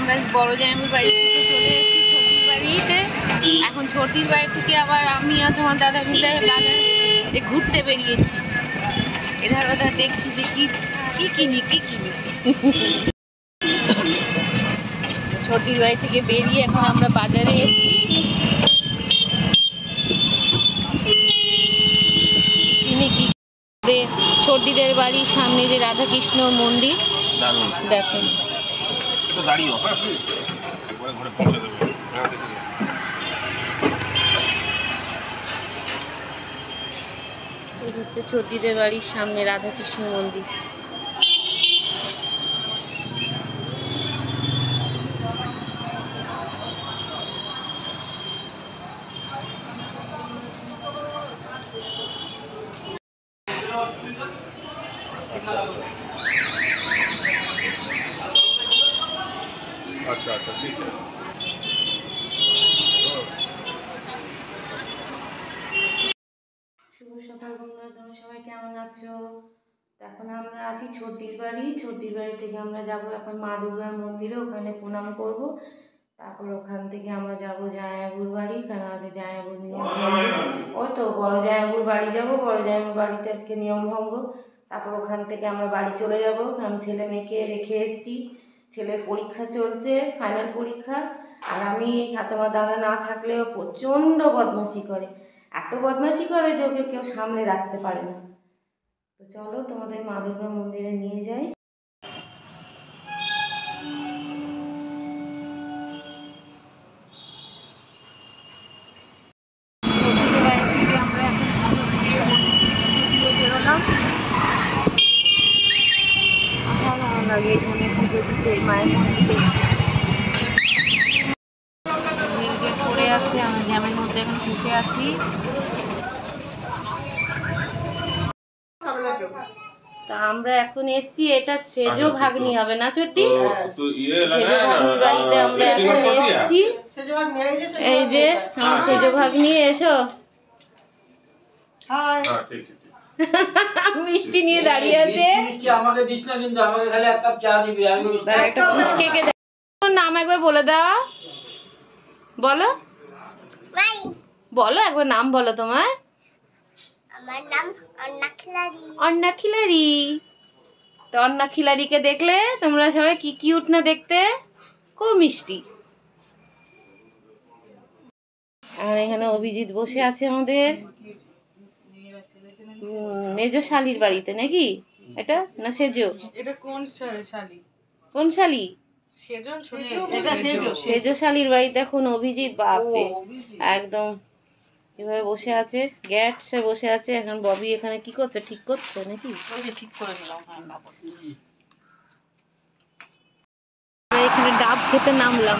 আমরা বড় জামাইবাবুর বাড়ি থেকে চলে এসেছি ছোটির বাড়িতে। এখন ছোটির বাড়ি থেকে আবার আমি আর তোমার দাদা মিলে বাজারে ঘুরতে বেরিয়েছি। এধার ওধার দেখছি যে কি কিনি ছোটির বাড়ি থেকে বেরিয়ে এখন আমরা বাজারে এসেছি। ছোটিদের বাড়ির সামনে যে রাধাকৃষ্ণ মন্দির দেখুন। এই হচ্ছে ছোটিদের বাড়ির সামনে রাধাকৃষ্ণ মন্দির। अच्छा अच्छा ठीक है। শুভ সকাল বন্ধুরা, তোমরা সবাই কেমন আছো? এখন আমরা আছি ছোটির বাড়ি থেকে আমরা যাব এখন মা দুর্গার মন্দিরে, ওখানে প্রণাম করব। তারপর ওখান থেকে আমরা যাব জামাইবাবুর বাড়ি, কারণ আজকে জামাইবাবুর নিয়ম ভঙ্গ। ওই তো বড় জামাইবাবুর বাড়ি যাব, বড় জামাইবাবুর বাড়িতে আজকে নিয়ম ভঙ্গ। তারপর ওখান থেকে আমরা বাড়ি চলে যাব, কারণ ছেলে মেয়েকে রেখে এসেছি। ছেলের পরীক্ষা চলছে, ফাইনাল পরীক্ষা। আর আমি তোমার দাদা না থাকলেও প্রচণ্ড বদমাশি করে, এত বদমাশি করে যে ওকে কেউ সামলে রাখতে পারে না। তো চলো তোমাদের মা দুর্গা মন্দিরে নিয়ে যাই। বেরোলাম, ভালো লাগে এখানে পুজো দিতে মায়ের মন্দিরে। পড়ে আছে, আমরা জ্যামের মধ্যে এখন ফেসে আছি। তা আমরা এখন এসছি, এটা সেজো ভাগ্নি হবে না ছোটি? সেজো ভাগ্নির বাড়িতে আমরা এখন এসছি। এই যে আমার সেজো ভাগ্নি, এসো। মিষ্টি নিয়ে দাঁড়িয়ে আছে। একটা পুচকে নাম একবার বলে দাও, বলো বলো একবার নাম বলো তোমার। আমার নাম অন্নাখিলারি। অন্নাখিলারি। তো অন্নাখিলারিকে দেখলে তোমরা সবাই কি কিউট না দেখতে, খুব মিষ্টি। আর এখানে অভিজিৎ বসে আছে আমাদের মেজো শালির বাড়িতে, নাকি এটা না সেজো? এটা কোন শালি? কোন শালি? সেজো শালির বাড়িতে এখন অভিজিৎ। বাপরে একদম এভাবে বসে আছে, গ্যাটসে বসে আছে। এখন ববি এখানে কি করছে, ঠিক করছে নাকি? ঠিক করে দিলাম। এখানে ডাব খেতে নামলাম।